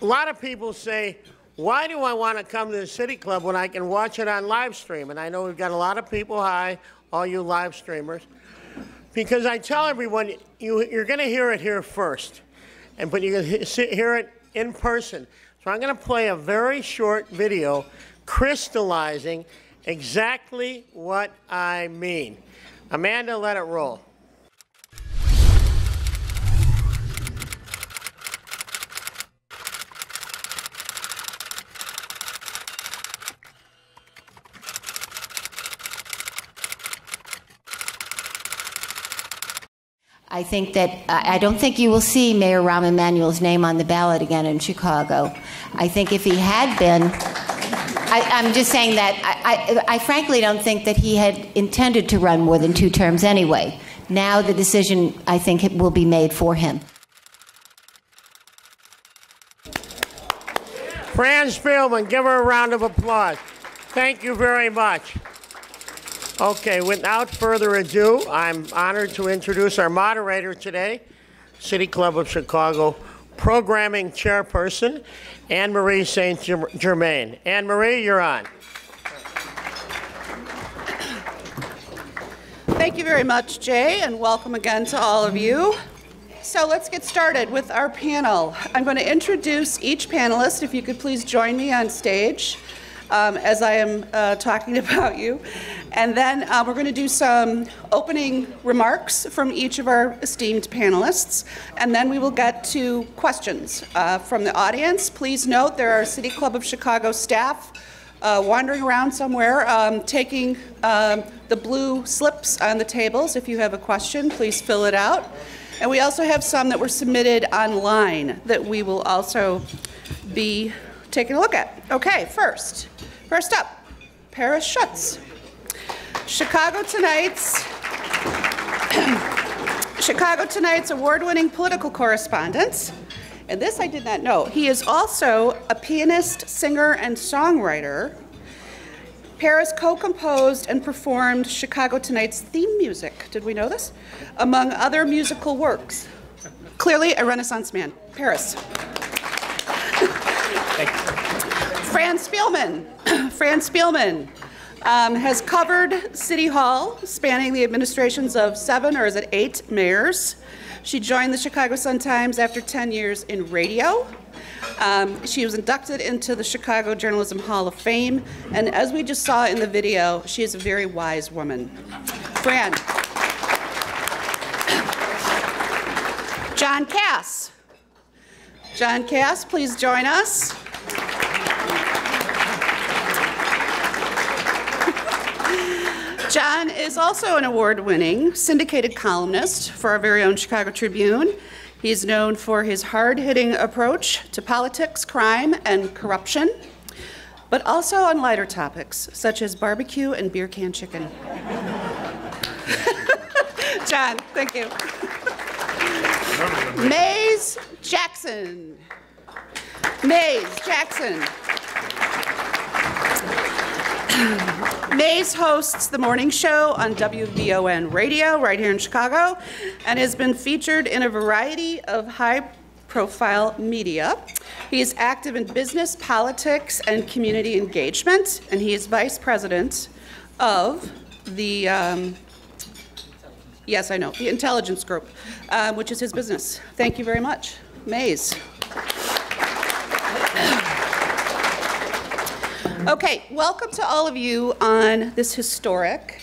A lot of people say, why do I want to come to the City Club when I can watch it on live stream? And I know we've got a lot of people, hi, all you live streamers. Because I tell everyone, you're going to hear it here first. But you can hear it in person. So I'm going to play a very short video crystallizing exactly what I mean. Amanda, let it roll. I think that I don't think you will see Mayor Rahm Emanuel's name on the ballot again in Chicago. I think if he had been, I'm just saying that I frankly don't think that he had intended to run more than 2 terms anyway. Now the decision, I think, it will be made for him. Fran Spielman, give her a round of applause. Thank you very much. Okay, without further ado, I'm honored to introduce our moderator today, City Club of Chicago Programming Chairperson, Anne-Marie St. Germaine. Anne-Marie, you're on. Thank you very much, Jay, and welcome again to all of you. So let's get started with our panel. I'm going to introduce each panelist. If you could please join me on stage as I am talking about you. And then we're going to do some opening remarks from each of our esteemed panelists. And then we will get to questions from the audience. Please note there are City Club of Chicago staff wandering around somewhere taking the blue slips on the tables. If you have a question, please fill it out. And we also have some that were submitted online that we will also be taking a look at. Okay, first up, Paris Shutz. Chicago Tonight's award-winning political correspondent, and this I did not know. He is also a pianist, singer, and songwriter. Paris co-composed and performed Chicago Tonight's theme music. Did we know this? Among other musical works. Clearly a Renaissance man. Paris. Fran Spielman. Fran Spielman has covered City Hall, spanning the administrations of 7 or is it 8 mayors. She joined the Chicago Sun-Times after 10 years in radio. She was inducted into the Chicago Journalism Hall of Fame, and as we just saw in the video, she is a very wise woman. Fran. John Kass. John Kass, please join us. John is also an award-winning syndicated columnist for our very own Chicago Tribune. He's known for his hard-hitting approach to politics, crime, and corruption, but also on lighter topics, such as barbecue and beer can chicken. John, thank you. Maze Jackson. Maze Jackson. Maze hosts the morning show on WVON Radio right here in Chicago and has been featured in a variety of high-profile media. He is active in business, politics, and community engagement, and he is vice president of the, yes, I know, the Intelligence Group, which is his business. Thank you very much. Maze. Okay, welcome to all of you on this historic,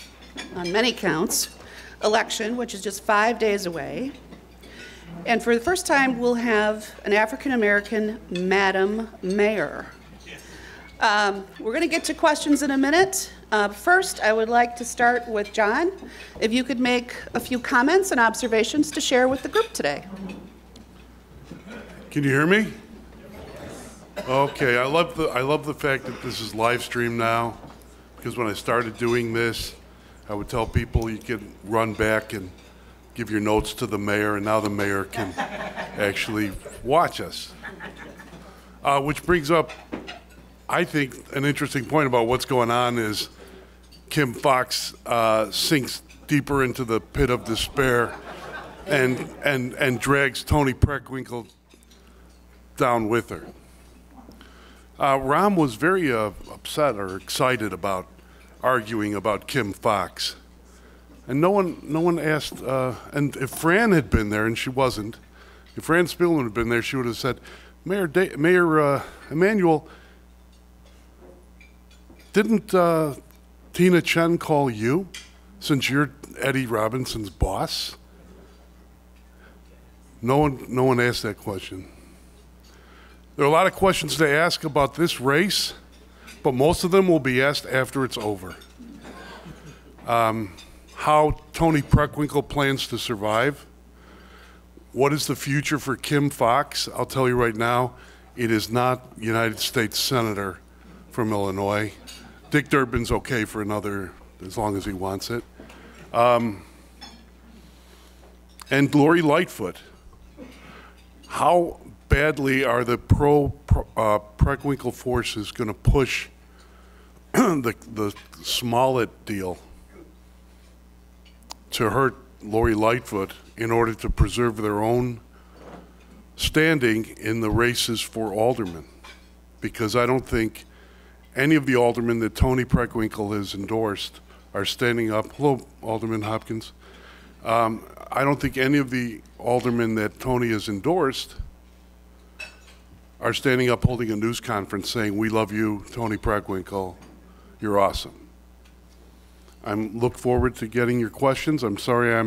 on many counts, election, which is just 5 days away. And for the first time, we'll have an African-American Madam Mayor. We're going to get to questions in a minute. First, I would like to start with John. If you could make a few comments and observations to share with the group today. Can you hear me? Okay, I love the fact that this is live streamed now, because when I started doing this, I would tell people you can run back and give your notes to the mayor, and now the mayor can actually watch us. Which brings up, I think, an interesting point about what's going on is Kim Foxx sinks deeper into the pit of despair and drags Toni Preckwinkle down with her. Ram was very upset or excited about arguing about Kim Foxx. And no one asked, and if Fran had been there, and she wasn't, if Fran Spielman had been there, she would have said, Mayor Emanuel, didn't Tina Chen call you since you're Eddie Robinson's boss? No one asked that question. There are a lot of questions to ask about this race, but most of them will be asked after it's over. How Tony Preckwinkle plans to survive. What is the future for Kim Foxx? I'll tell you right now, it is not United States Senator from Illinois. Dick Durbin's okay for another, as long as he wants it. And Lori Lightfoot. How badly are the Preckwinkle forces going to push the Smollett deal to hurt Lori Lightfoot in order to preserve their own standing in the races for aldermen? Because I don't think any of the aldermen that Tony Preckwinkle has endorsed are standing up. Hello, Alderman Hopkins. I don't think any of the aldermen that Tony has endorsed are standing up holding a news conference saying, "We love you, Tony Preckwinkle, you're awesome." I look forward to getting your questions. I'm sorry I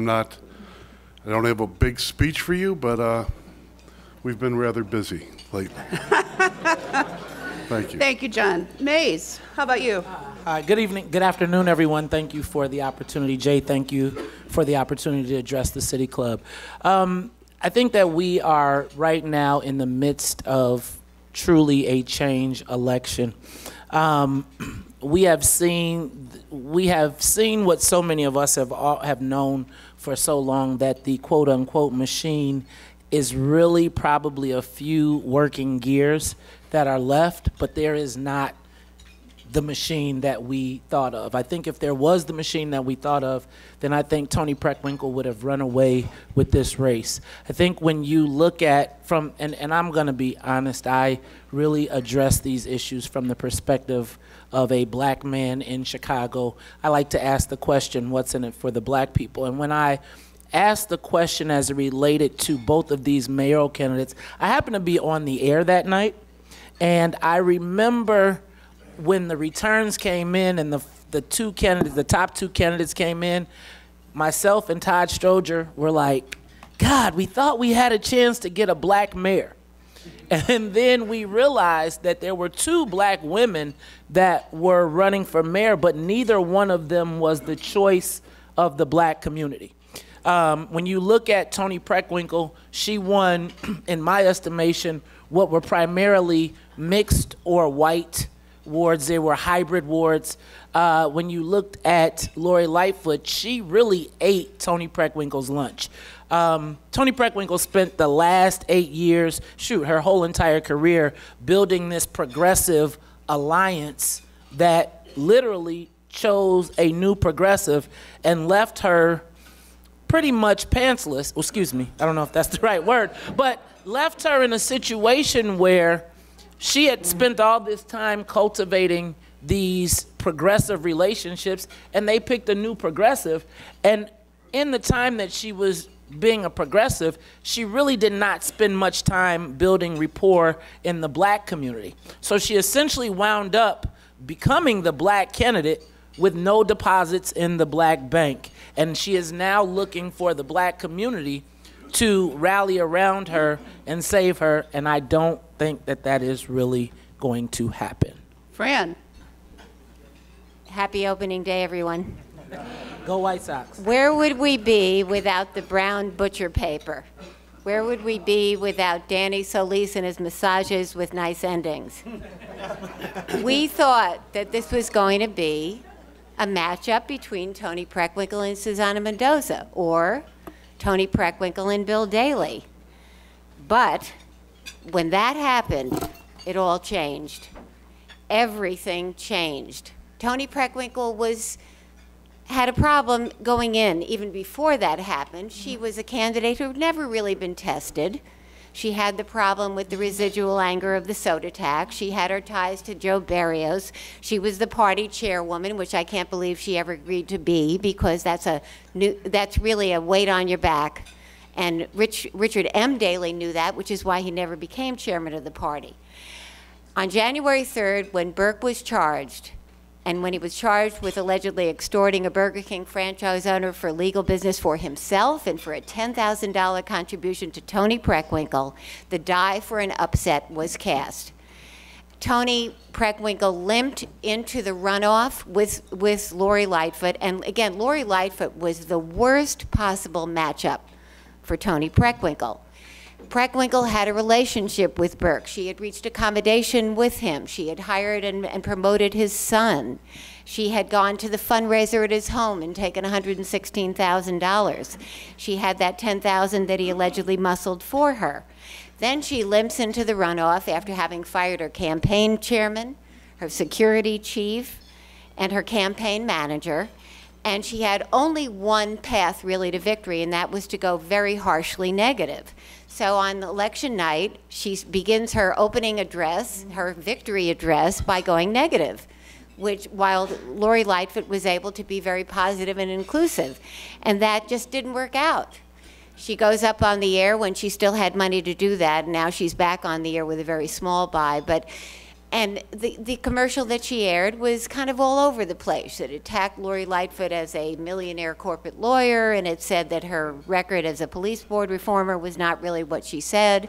don't have a big speech for you, but we've been rather busy lately. Thank you. Thank you, John. Mays, how about you? Good evening, good afternoon, everyone. Thank you for the opportunity. Jay, thank you for the opportunity to address the City Club. I think that we are right now in the midst of truly a change election. We have seen what so many of us have known for so long, that the quote unquote machine is really probably a few working gears that are left, but there is not the machine that we thought of. I think if there was the machine that we thought of, then I think Tony Preckwinkle would have run away with this race. I think when you look at and I'm gonna be honest, I really address these issues from the perspective of a black man in Chicago. I like to ask the question, what's in it for the black people? And when I asked the question as it related to both of these mayoral candidates, I happened to be on the air that night, and I remember when the returns came in and the top two candidates came in, myself and Todd Stroger were like, God, we thought we had a chance to get a black mayor. And then we realized that there were two black women that were running for mayor, but neither one of them was the choice of the black community. When you look at Tony Preckwinkle, she won, in my estimation, what were primarily mixed or white wards. They were hybrid wards. When you looked at Lori Lightfoot, she really ate Tony Preckwinkle's lunch. Tony Preckwinkle spent the last 8 years, her whole entire career, building this progressive alliance that literally chose a new progressive and left her pretty much pantsless. Well, excuse me, I don't know if that's the right word, but left her in a situation where she had spent all this time cultivating these progressive relationships, and they picked a new progressive. And in the time that she was being a progressive, she really did not spend much time building rapport in the black community. So she essentially wound up becoming the black candidate with no deposits in the black bank. And she is now looking for the black community to rally around her and save her, and I don't think that that is really going to happen. Fran. Happy opening day, everyone. Go White Sox. Where would we be without the brown butcher paper? Where would we be without Danny Solis and his massages with nice endings? We thought that this was going to be a matchup between Tony Preckwinkle and Susana Mendoza, or Tony Preckwinkle and Bill Daley. But when that happened, it all changed. Everything changed. Tony Preckwinkle had a problem going in. Even before that happened, she was a candidate who had never really been tested. She had the problem with the residual anger of the soda tax. She had her ties to Joe Barrios. She was the party chairwoman, which I can't believe she ever agreed to be, because that's really a weight on your back. And Richard M. Daley knew that, which is why he never became chairman of the party. On January 3rd, when Burke was charged, and when he was charged with allegedly extorting a Burger King franchise owner for legal business for himself and for a $10,000 contribution to Tony Preckwinkle, the die for an upset was cast. Tony Preckwinkle limped into the runoff with Lori Lightfoot, and again, Lori Lightfoot was the worst possible matchup for Tony Preckwinkle. Preckwinkle had a relationship with Burke. She had reached accommodation with him. She had hired and promoted his son. She had gone to the fundraiser at his home and taken $116,000. She had that $10,000 that he allegedly muscled for her. Then she limps into the runoff after having fired her campaign chairman, her security chief, and her campaign manager. And she had only one path really to victory, and that was to go very harshly negative. So on election night, she begins her opening address, her victory address, by going negative, while Lori Lightfoot was able to be very positive and inclusive. And that just didn't work out. She goes up on the air when she still had money to do that, and now she's back on the air with a very small buy. And the commercial that she aired was kind of all over the place. It attacked Lori Lightfoot as a millionaire corporate lawyer, and it said that her record as a police board reformer was not really what she said.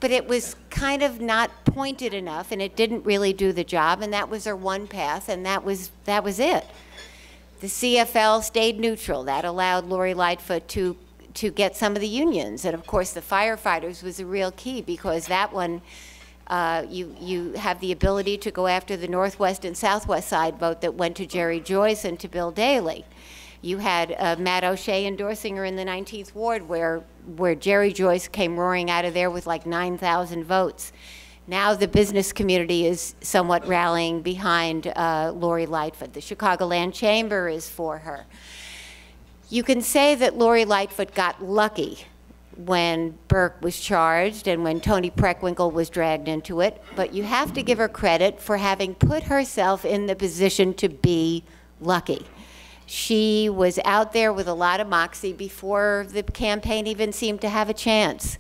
But it was kind of not pointed enough, and it didn't really do the job, and that was her one path, and that was it. The CFL stayed neutral. That allowed Lori Lightfoot to get some of the unions. And of course, the firefighters was a real key, because that one, you have the ability to go after the Northwest and Southwest side vote that went to Jerry Joyce and to Bill Daley. You had Matt O'Shea endorsing her in the 19th Ward, where Jerry Joyce came roaring out of there with like 9,000 votes. Now the business community is somewhat rallying behind Lori Lightfoot. The Chicagoland Chamber is for her. You can say that Lori Lightfoot got lucky when Burke was charged and when Tony Preckwinkle was dragged into it, but you have to give her credit for having put herself in the position to be lucky. She was out there with a lot of moxie before the campaign even seemed to have a chance.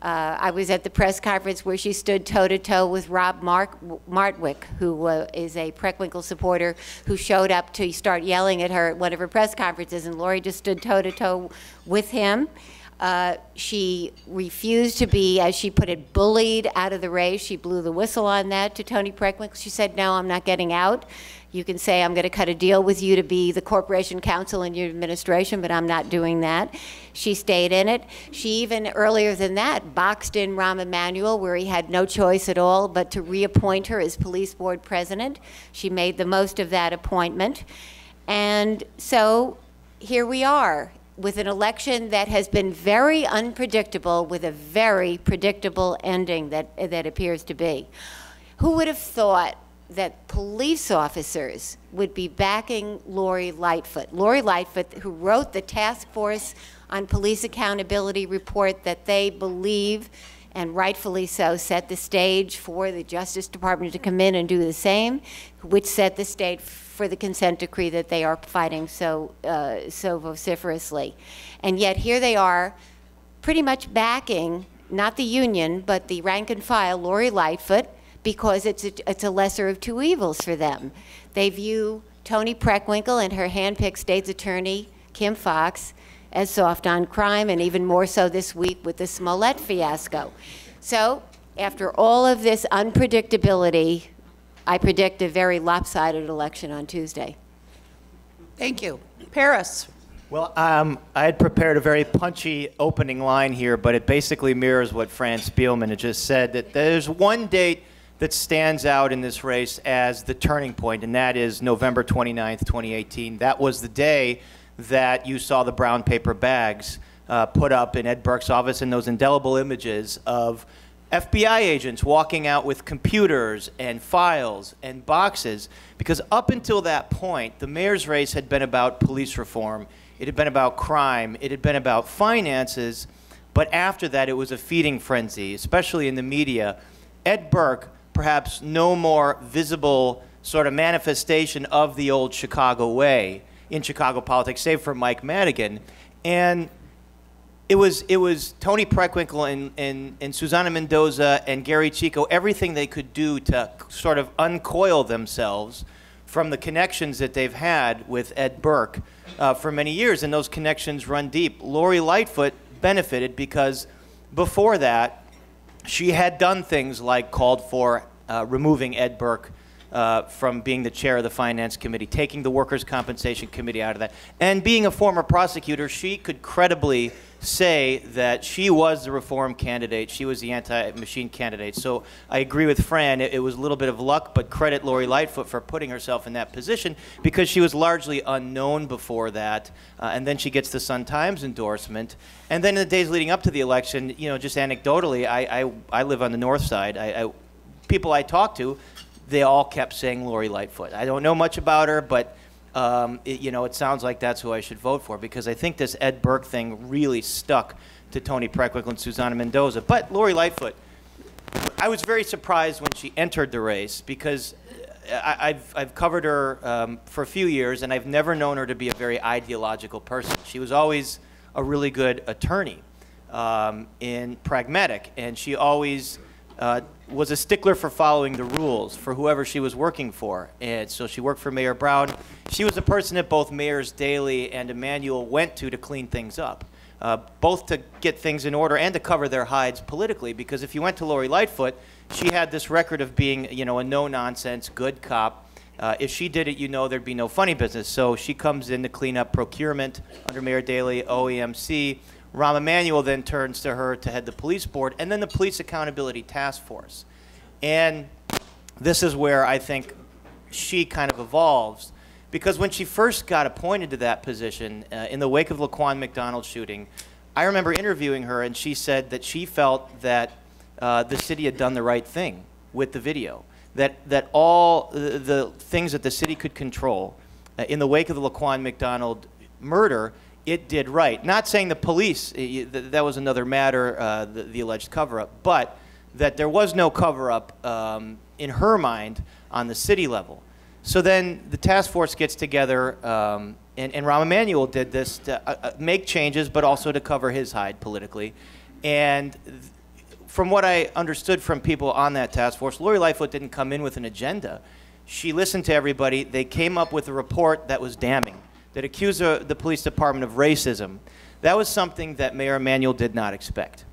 I was at the press conference where she stood toe-to-toe with Rob Martwick, who is a Preckwinkle supporter, who showed up to start yelling at her at one of her press conferences, and Lori just stood toe-to-toe with him. She refused to be, as she put it, bullied out of the race. She blew the whistle on that to Tony Preckwinkle. She said, no, I'm not getting out. You can say I'm going to cut a deal with you to be the corporation counsel in your administration, but I'm not doing that. She stayed in it. She even, earlier than that, boxed in Rahm Emanuel, where he had no choice at all but to reappoint her as police board president. She made the most of that appointment. And so here we are, with an election that has been very unpredictable, with a very predictable ending that appears to be. Who would have thought that police officers would be backing Lori Lightfoot? Lori Lightfoot, who wrote the Task Force on Police Accountability report that they believe, and rightfully so, set the stage for the Justice Department to come in and do the same, which set the stage for the consent decree that they are fighting so vociferously. And yet here they are, pretty much backing, not the union, but the rank and file, Lori Lightfoot, because it's a lesser of two evils for them. They view Tony Preckwinkle and her handpicked state's attorney, Kim Foxx, as soft on crime, and even more so this week with the Smollett fiasco. So after all of this unpredictability, I predict a very lopsided election on Tuesday. Thank you. Paris. Well, I had prepared a very punchy opening line here, but it basically mirrors what Fran Spielman had just said, that there's one date that stands out in this race as the turning point, and that is November 29th, 2018. That was the day that you saw the brown paper bags put up in Ed Burke's office, and those indelible images of FBI agents walking out with computers and files and boxes, because up until that point, the mayor's race had been about police reform. It had been about crime. It had been about finances. But after that, it was a feeding frenzy, especially in the media. Ed Burke, perhaps no more visible sort of manifestation of the old Chicago way in Chicago politics, save for Mike Madigan. And it was Tony Preckwinkle and Susana Mendoza and Gary Chico, everything they could do to sort of uncoil themselves from the connections that they've had with Ed Burke for many years, and those connections run deep. Lori Lightfoot benefited because before that, she had done things like called for removing Ed Burke from being the chair of the Finance Committee, taking the Workers' Compensation Committee out of that. And being a former prosecutor, she could credibly say that she was the reform candidate. She was the anti-machine candidate. So I agree with Fran. It was a little bit of luck, but credit Lori Lightfoot for putting herself in that position because she was largely unknown before that. And then she gets the Sun-Times endorsement. And then in the days leading up to the election, you know, just anecdotally, I live on the north side. People I talked to, they all kept saying Lori Lightfoot. I don't know much about her, but it sounds like that's who I should vote for because I think this Ed Burke thing really stuck to Tony Preckwinkle and Susana Mendoza. But Lori Lightfoot, I was very surprised when she entered the race because I've covered her for a few years, and I've never known her to be a very ideological person. She was always a really good attorney and pragmatic, and she always was a stickler for following the rules for whoever she was working for. And so she worked for Mayor Brown. She was a person that both Mayors Daley and Emanuel went to clean things up, both to get things in order and to cover their hides politically. Because if you went to Lori Lightfoot, she had this record of being, a no-nonsense, good cop. If she did it, there'd be no funny business. So she comes in to clean up procurement under Mayor Daley, OEMC. Rahm Emanuel then turns to her to head the police board, and then the Police Accountability Task Force. And this is where I think she kind of evolves, because when she first got appointed to that position, in the wake of Laquan McDonald shooting, I remember interviewing her, and she said that she felt that the city had done the right thing with the video, that all the things that the city could control in the wake of the Laquan McDonald murder, it did right. Not saying the police, that was another matter, the alleged cover-up, but that there was no cover-up in her mind on the city level. So then the task force gets together, and Rahm Emanuel did this to make changes, but also to cover his hide politically. And from what I understood from people on that task force, Lori Lightfoot didn't come in with an agenda. She listened to everybody. They came up with a report that was damning, that accused the police department of racism. That was something that Mayor Emanuel did not expect.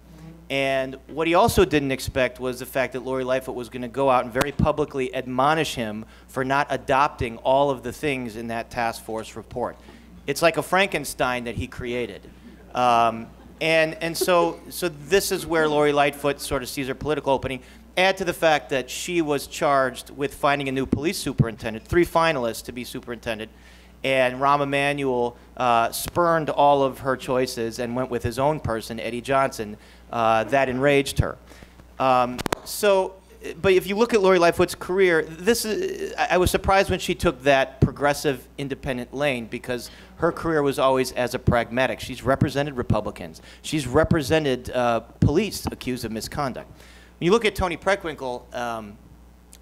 And what he also didn't expect was the fact that Lori Lightfoot was going to go out and very publicly admonish him for not adopting all of the things in that task force report. It's like a Frankenstein that he created. And so this is where Lori Lightfoot sort of sees her political opening. Add to the fact that she was charged with finding a new police superintendent, 3 finalists to be superintendent, and Rahm Emanuel spurned all of her choices and went with his own person, Eddie Johnson. That enraged her. But if you look at Lori Lightfoot's career, I was surprised when she took that progressive independent lane because her career was always as a pragmatic. She's represented Republicans. She's represented police accused of misconduct. When you look at Tony Preckwinkle,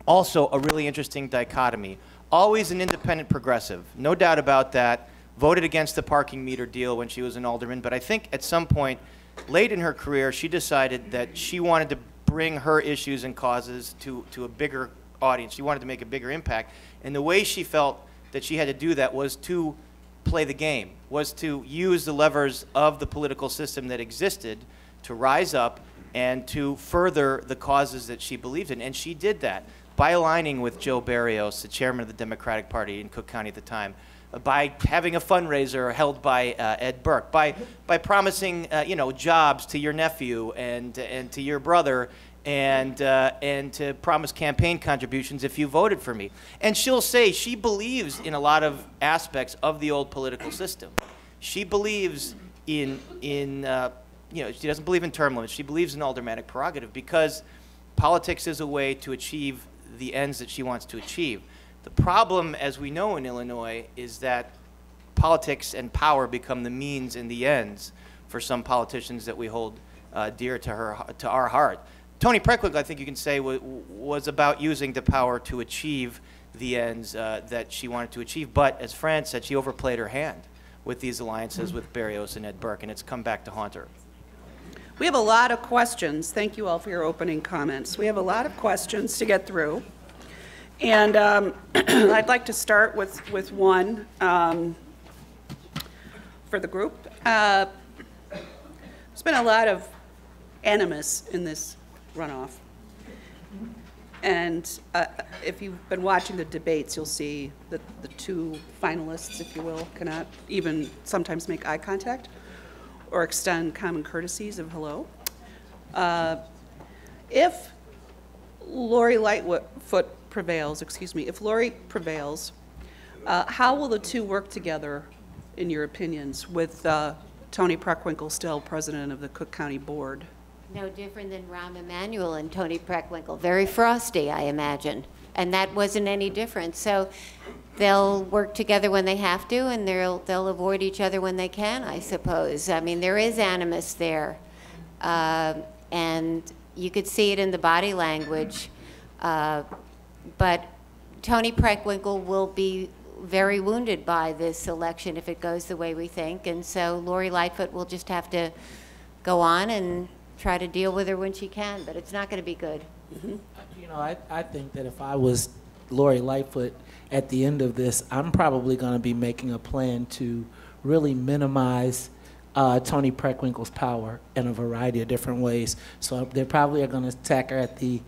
also a really interesting dichotomy. Always an independent progressive, no doubt about that. Voted against the parking meter deal when she was an alderman, but I think at some point late in her career, she decided that she wanted to bring her issues and causes to a bigger audience. She wanted to make a bigger impact. And the way she felt that she had to do that was to play the game, was to use the levers of the political system that existed to rise up and to further the causes that she believed in. And she did that by aligning with Joe Barrios, the chairman of the Democratic Party in Cook County at the time, by having a fundraiser held by Ed Burke, by promising jobs to your nephew and to your brother, and to promise campaign contributions if you voted for me. And she'll say she believes in a lot of aspects of the old political system. She believes she doesn't believe in term limits. She believes in aldermanic prerogative because politics is a way to achieve the ends that she wants to achieve. The problem, as we know in Illinois, is that politics and power become the means and the ends for some politicians that we hold dear to our heart. Toni Preckwinkle, I think you can say, was about using the power to achieve the ends that she wanted to achieve. But as Fran said, she overplayed her hand with these alliances with Berrios and Ed Burke, and it's come back to haunt her. We have a lot of questions. Thank you all for your opening comments. We have a lot of questions to get through. And I'd like to start with one for the group. There's been a lot of animus in this runoff. And if you've been watching the debates, you'll see that the two finalists, if you will, cannot even sometimes make eye contact or extend common courtesies of hello. If Lori Lightfoot prevails, if Lori prevails, how will the two work together, in your opinions, with Toni Preckwinkle still president of the Cook County Board? No different than Rahm Emanuel and Toni Preckwinkle. Very frosty, I imagine. And that wasn't any different. So they'll work together when they have to, and they'll avoid each other when they can, I suppose. I mean, there is animus there. And you could see it in the body language. But Toni Preckwinkle will be very wounded by this election if it goes the way we think. And so Lori Lightfoot will just have to go on and try to deal with her when she can, but it's not going to be good. Mm-hmm. You know, I think that if I was Lori Lightfoot at the end of this, I'm probably going to be making a plan to really minimize Toni Preckwinkle's power in a variety of different ways. So they probably are going to attack her at the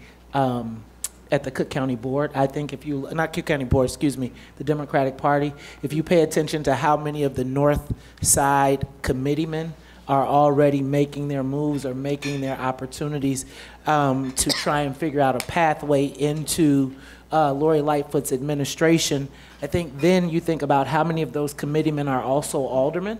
Cook County Board. I think if you, not Cook County Board, excuse me, the Democratic Party, if you pay attention to how many of the North Side committeemen are already making their moves or making their opportunities to try and figure out a pathway into Lori Lightfoot's administration, I think then you think about how many of those committeemen are also aldermen,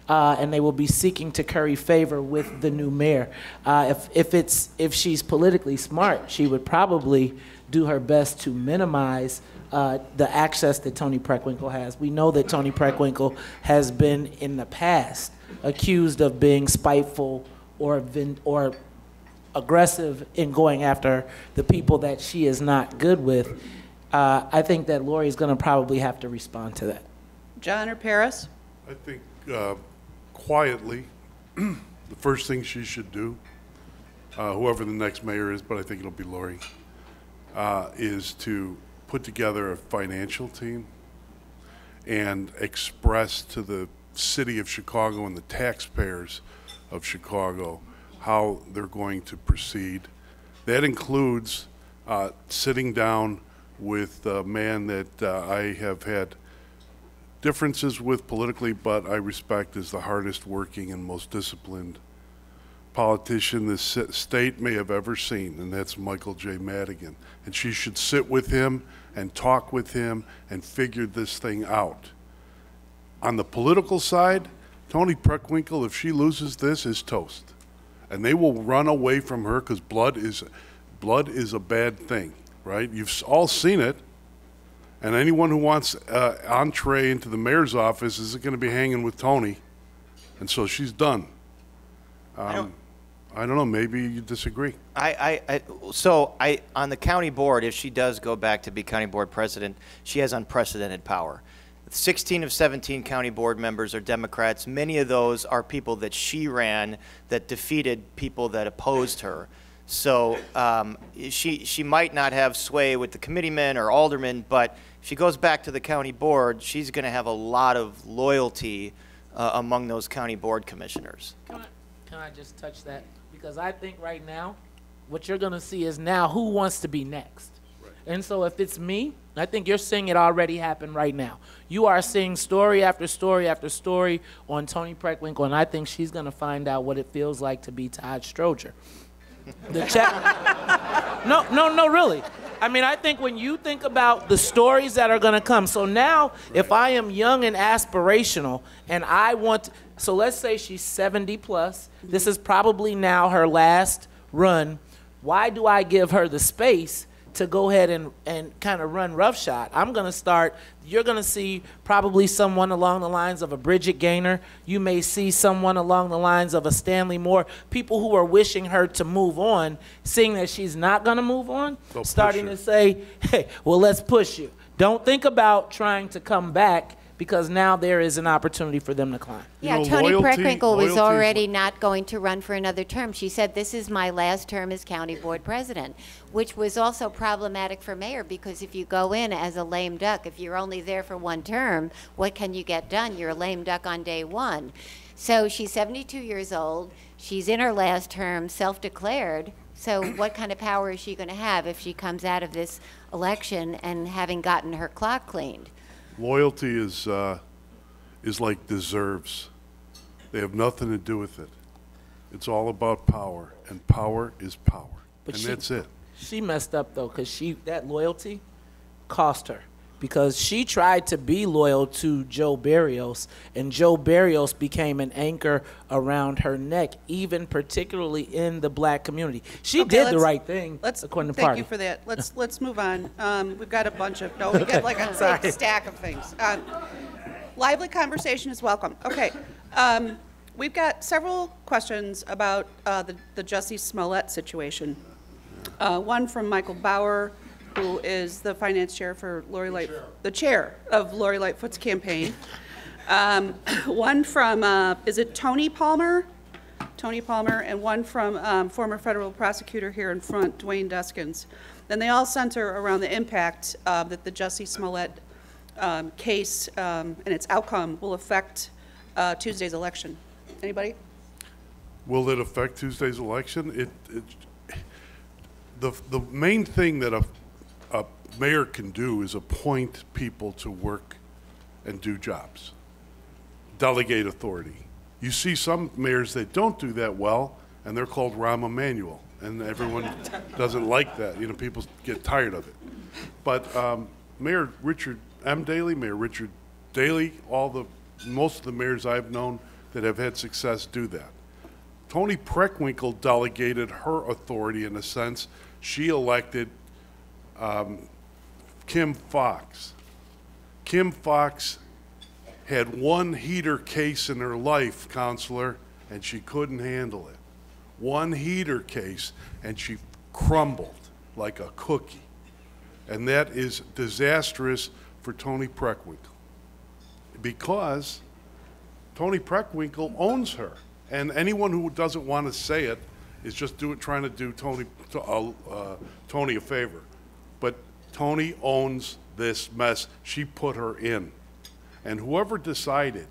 and they will be seeking to curry favor with the new mayor. If she's politically smart, she would probably do her best to minimize the access that Toni Preckwinkle has. We know that Toni Preckwinkle has been in the past accused of being spiteful or aggressive in going after the people that she is not good with. I think that Lori is going to probably have to respond to that. John or Paris? I think quietly, the first thing she should do, whoever the next mayor is, but I think it'll be Lori, is to put together a financial team and express to the city of Chicago and the taxpayers of Chicago how they're going to proceed. That includes sitting down with a man that I have had differences with politically, but I respect as the hardest working and most disciplined politician this state may have ever seen, and that's Michael J. Madigan. And she should sit with him and talk with him and figure this thing out. On the political side, Toni Preckwinkle, if she loses this, is toast. And they will run away from her because blood is a bad thing, right? You've all seen it. And anyone who wants entree into the mayor's office is going to be hanging with Toni. And so she's done. I don't know, maybe you disagree. On the county board, if she does go back to be county board president, she has unprecedented power. 16 of 17 county board members are Democrats. Many of those are people that she ran that defeated people that opposed her. So she might not have sway with the committeemen or aldermen, but if she goes back to the county board, she's going to have a lot of loyalty among those county board commissioners. Can I just touch that? Because I think right now, what you're going to see is now who wants to be next. Right. And so if it's me, I think you're seeing it already happen right now. You are seeing story after story after story on Toni Preckwinkle, and I think she's going to find out what it feels like to be Todd Stroger. No, really. I mean, I think when you think about the stories that are going to come, so now if I am young and aspirational and I want, so let's say she's 70 plus, this is probably now her last run, why do I give her the space to go ahead and kind of run roughshod. I'm going to start, you're going to see probably someone along the lines of a Bridget Gaynor. You may see someone along the lines of a Stanley Moore, people who are wishing her to move on, seeing that she's not going to move on, starting to say, hey, well, let's push you. Don't think about trying to come back, because now there is an opportunity for them to climb. Yeah, You know, Toni loyalty Preckwinkle was is already what- not going to run for another term. She said, this is my last term as county board president, which was also problematic for mayor, because if you go in as a lame duck, if you're only there for one term, what can you get done? You're a lame duck on day one. So she's 72 years old. She's in her last term, self-declared. So what kind of power is she going to have if she comes out of this election and having gotten her clock cleaned? Loyalty is like deserves. They have nothing to do with it. It's all about power, and power is power. But and she- that's it. She messed up, though, because that loyalty cost her. Because she tried to be loyal to Joe Barrios, and Joe Barrios became an anchor around her neck, even particularly in the black community. She Okay, did the let's- right thing, according to Thank Party. you for that. Let's move on. We've got a bunch of, we got like a big stack of things. Lively conversation is welcome. Okay. We've got several questions about the Jussie Smollett situation. One from Michael Bauer, who is the finance chair for Lori the chair of Lori Lightfoot's campaign. One from, is it Tony Palmer? Tony Palmer, and one from former federal prosecutor here in front, Dwayne Deskins. And they all center around the impact that the Jussie Smollett case and its outcome will affect Tuesday's election. Anybody? Will it affect Tuesday's election? The main thing that a mayor can do is appoint people to work and do jobs, delegate authority. You see some mayors that don't do that well, and they're called Rahm Emanuel, and everyone doesn't like that. You know, people get tired of it. But Mayor Richard M. Daley, Mayor Richard Daley, most of the mayors I've known that have had success do that. Toni Preckwinkle delegated her authority in a sense. She elected Kim Foxx. Kim Foxx had one heater case in her life, counselor, and she couldn't handle it. One heater case, and she crumbled like a cookie. And that is disastrous for Toni Preckwinkle, because Toni Preckwinkle owns her. And anyone who doesn't want to say it is just trying to do Toni a favor. But Toni owns this mess. She put her in. And whoever decided,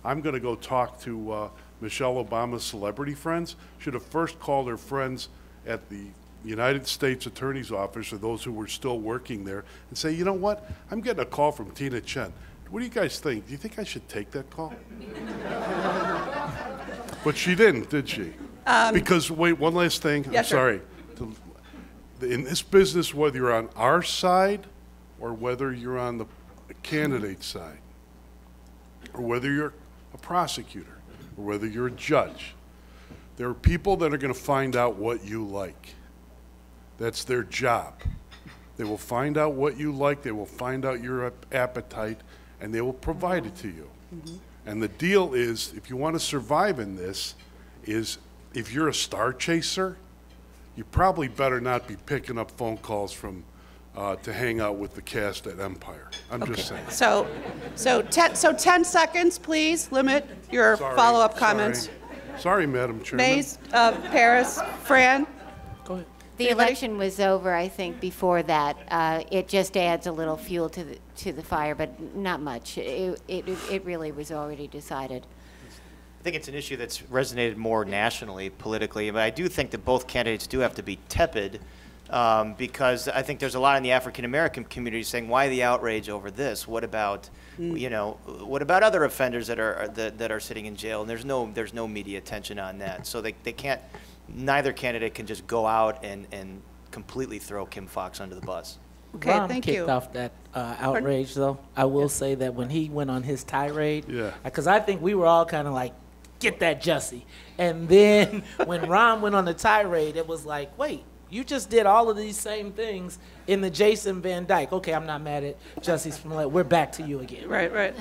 I'm going to go talk to Michelle Obama's celebrity friends, should have first called her friends at the United States Attorney's Office, or those who were still working there, and say, you know what, I'm getting a call from Tina Chen. What do you guys think? Do you think I should take that call? But she didn't, did she? Because, wait, one last thing. Yeah, I'm sure. sorry. In this business, whether you're on our side or whether you're on the candidate side, or whether you're a prosecutor, or whether you're a judge, there are people that are going to find out what you like. That's their job. They will find out what you like, they will find out your appetite, and they will provide it to you. Mm-hmm. And the deal is, if you want to survive in this, is if you're a star chaser, you probably better not be picking up phone calls from to hang out with the cast at Empire. I'm just saying. So 10 seconds, please. Limit your follow-up comments. Sorry, Madam Chairman. Mays, Paris, Fran. Go ahead. The election was over, I think, before that. It just adds a little fuel to the fire, but not much. It really was already decided. I think it's an issue that's resonated more nationally, politically, but I do think that both candidates do have to be tepid, because I think there's a lot in the African American community saying, why the outrage over this? What about, what about other offenders that are sitting in jail? And there's no media attention on that, so they can't. Neither candidate can just go out and completely throw Kim Foxx under the bus. Okay, Ron thank kicked you. off that outrage, though. I will say that when he went on his tirade, Yeah. because I think we were all kind of like, get that Jussie. And then when Ron went on the tirade, it was like, wait, You just did all of these same things in the Jason Van Dyke. Okay, I'm not mad at Justice Smollett. We're back to you again. Right, right.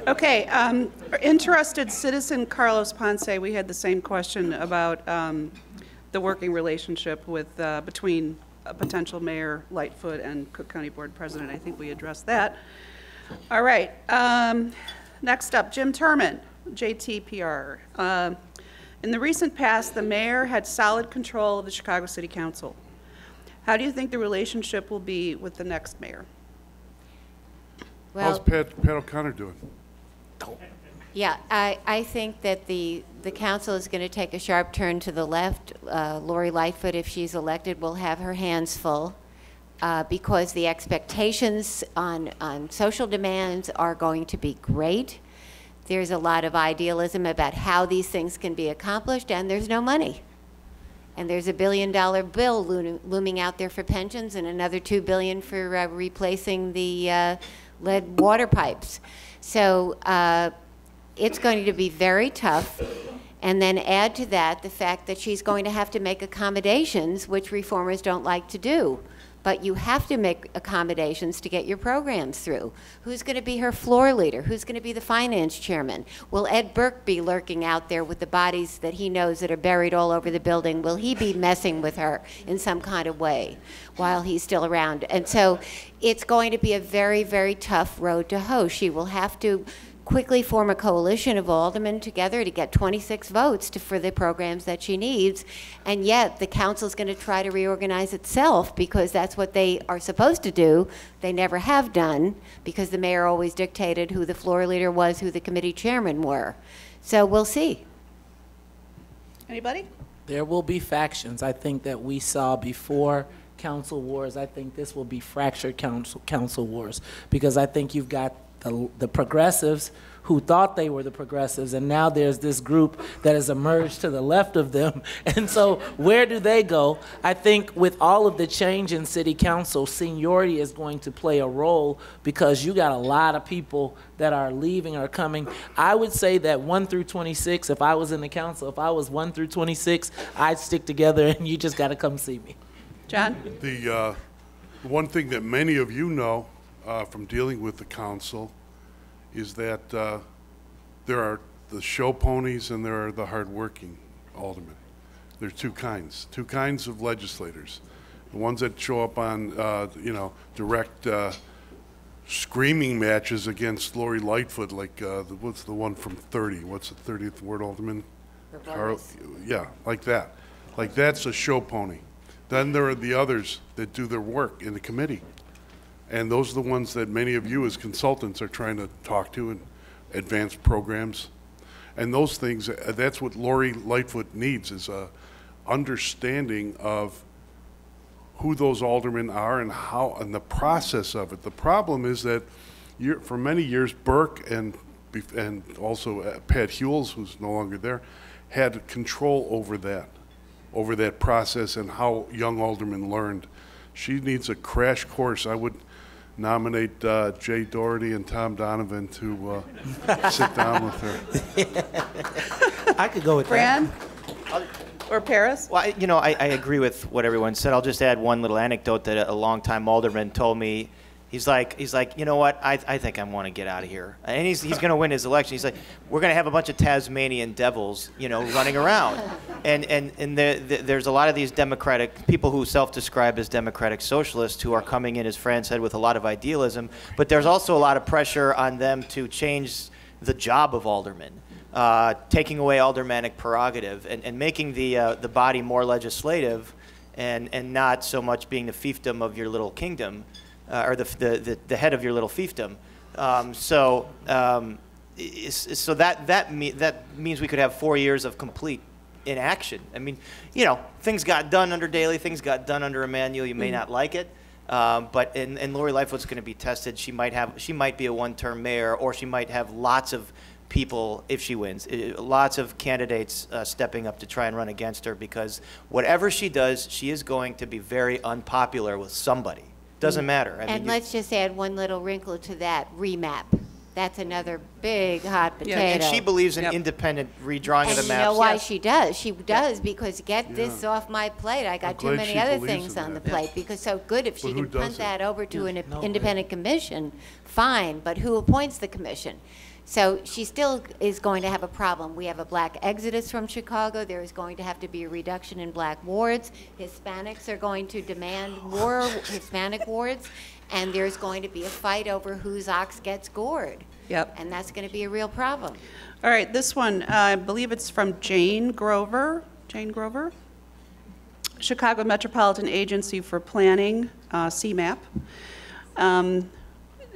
Okay, interested citizen Carlos Ponce, we had the same question about the working relationship with between potential Mayor Lightfoot and Cook County Board President. I think we addressed that. All right. Next up, Jim Turman, JTPR. In the recent past, the mayor had solid control of the Chicago City Council. How do you think the relationship will be with the next mayor? How's Pat O'Connor doing? Yeah, I think that the council is going to take a sharp turn to the left. Lori Lightfoot, if she's elected, will have her hands full because the expectations on social demands are going to be great. There's a lot of idealism about how these things can be accomplished, and there's no money. And there's $1 billion bill looming out there for pensions and another $2 billion for replacing the lead water pipes. So it's going to be very tough. And then add to that the fact that she's going to have to make accommodations, which reformers don't like to do. But you have to make accommodations to get your programs through. Who's going to be her floor leader? Who's going to be the finance chairman? Will Ed Burke be lurking out there with the bodies that he knows that are buried all over the building? Will he be messing with her in some kind of way while he's still around? And so it's going to be a very, very tough road to hoe. She will have to quickly form a coalition of aldermen together to get 26 votes for the programs that she needs, and yet the council's going to try to reorganize itself because that's what they are supposed to do. They never have done because the mayor always dictated who the floor leader was, who the committee chairmen were. So we'll see. Anybody? There will be factions. I think that we saw before council wars. I think this will be fractured council wars because I think you've got the progressives who thought they were the progressives, and now there's this group that has emerged to the left of them. And so where do they go? I think with all of the change in city council, seniority is going to play a role because you got a lot of people that are leaving or coming. I would say that 1 through 26, if I was in the council, if I was 1 through 26, I'd stick together and you just got to come see me. John? The one thing that many of you know from dealing with the council is that there are the show ponies and there are the hardworking aldermen. There are two kinds of legislators. The ones that show up on, direct screaming matches against Lori Lightfoot, like what's the one from 30? What's the 30th Ward Alderman? Yeah, like that. Like that's a show pony. Then there are the others that do their work in the committee. And those are the ones that many of you as consultants are trying to talk to and advance programs. And those things, that's what Lori Lightfoot needs, is a understanding of who those aldermen are and how, and the process of it. The problem is that for many years, Burke and also Pat Hewells, who's no longer there, had control over that process and how young aldermen learned. She needs a crash course. I would nominate Jay Doherty and Tom Donovan to sit down with her. I could go with Fran? Or Paris? Well, I agree with what everyone said. I'll just add one little anecdote that a longtime alderman told me. He's like, you know what? I think I want to get out of here. And he's going to win his election. He's like, we're going to have a bunch of Tasmanian devils, running around. And there's a lot of these democratic people who self-describe as democratic socialists who are coming in, as Fran said, with a lot of idealism. But there's also a lot of pressure on them to change the job of aldermen, taking away aldermanic prerogative and making the body more legislative and not so much being the fiefdom of your little kingdom. Or the head of your little fiefdom, so that means we could have 4 years of complete inaction. I mean, things got done under Daley, things got done under Emanuel. You may not like it, but and Lori Lightfoot's going to be tested. She might be a one-term mayor, or she might have lots of people if she wins. Lots of candidates stepping up to try and run against her because whatever she does, she is going to be very unpopular with somebody. Doesn't matter. And let's just add one little wrinkle to that, remap. That's another big hot potato. Yeah, And she believes in Yep. independent redrawing of And the you maps. know why Yes. she does? She does because get this off my plate. I got too glad many she other believes things in on the that. plate. Because so good if she But who can punt doesn't? that over to an independent commission, fine. But who appoints the commission? So she still is going to have a problem. We have a black exodus from Chicago. There is going to have to be a reduction in black wards. Hispanics are going to demand more Hispanic wards, and there's going to be a fight over whose ox gets gored. Yep. And that's going to be a real problem. All right, this one, I believe it's from Jane Grover. Jane Grover? Chicago Metropolitan Agency for Planning, CMAP.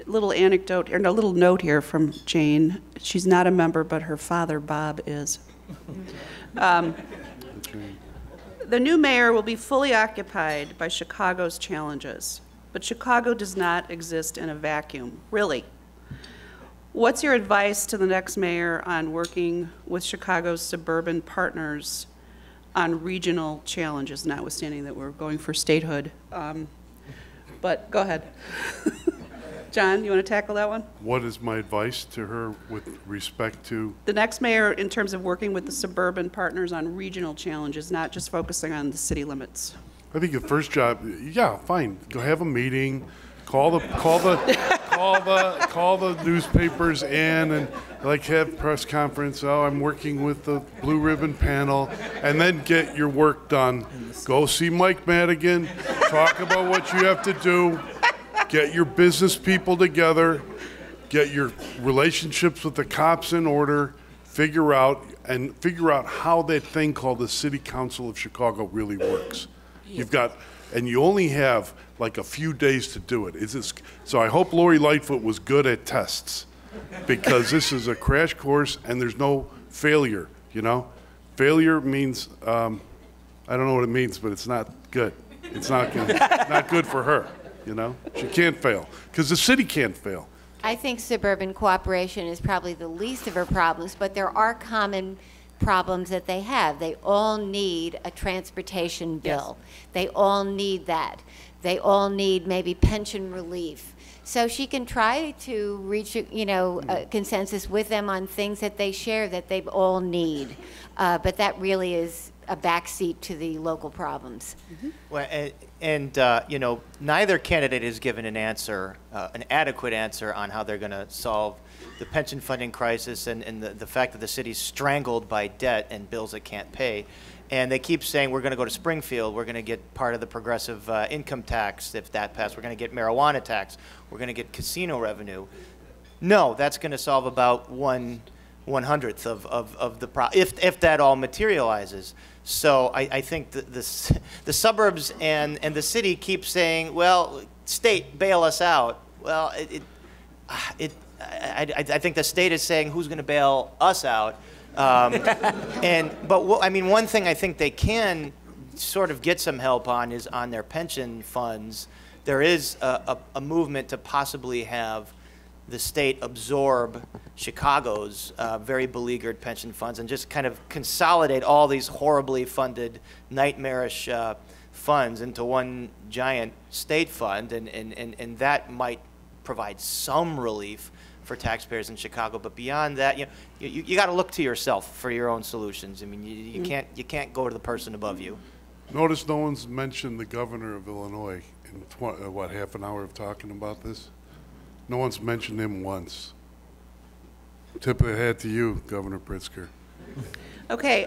Little anecdote, or no, little note here from Jane. She's not a member, but her father, Bob, is. The new mayor will be fully occupied by Chicago's challenges, but Chicago does not exist in a vacuum, really. What's your advice to the next mayor on working with Chicago's suburban partners on regional challenges, notwithstanding that we're going for statehood? But go ahead. John, you want to tackle that one? What is my advice to her with respect to? The next mayor, in terms of working with the suburban partners on regional challenges, not just focusing on the city limits. I think the first job, yeah, fine. Go have a meeting, call the newspapers in, and like have press conference. Oh, I'm working with the Blue Ribbon Panel, and then get your work done. Go see Mike Madigan, talk about what you have to do. Get your business people together, get your relationships with the cops in order, figure out how that thing called the City Council of Chicago really works. And you only have like a few days to do it. So I hope Lori Lightfoot was good at tests, because this is a crash course and there's no failure, you know? Failure means, I don't know what it means, but it's not good. It's not good for her. You know, she can't fail because the city can't fail. I think suburban cooperation is probably the least of her problems, but there are common problems that they have. They all need a transportation bill. Yes. They all need that. They all need maybe pension relief. So she can try to reach, a consensus with them on things that they share that they all need. But that really is a backseat to the local problems. Mm-hmm. Well, neither candidate has given an answer, an adequate answer on how they're going to solve the pension funding crisis and the fact that the city's strangled by debt and bills it can't pay. And they keep saying, we're going to go to Springfield, we're going to get part of the progressive income tax if that passed, we're going to get marijuana tax, we're going to get casino revenue. No, that's going to solve about 1/100th of the problem, if that all materializes. So I think the suburbs and the city keep saying, well, state, bail us out. Well, I think the state is saying, who's going to bail us out? One thing I think they can sort of get some help on is on their pension funds. There is a movement to possibly have the state absorb Chicago's very beleaguered pension funds and just kind of consolidate all these horribly funded, nightmarish funds into one giant state fund, and that might provide some relief for taxpayers in Chicago. But beyond that, you got to look to yourself for your own solutions. I mean, you can't go to the person above you. Notice no one's mentioned the governor of Illinois in half an hour of talking about this. No one's mentioned him once. Tip of the hat to you, Governor Pritzker. Okay.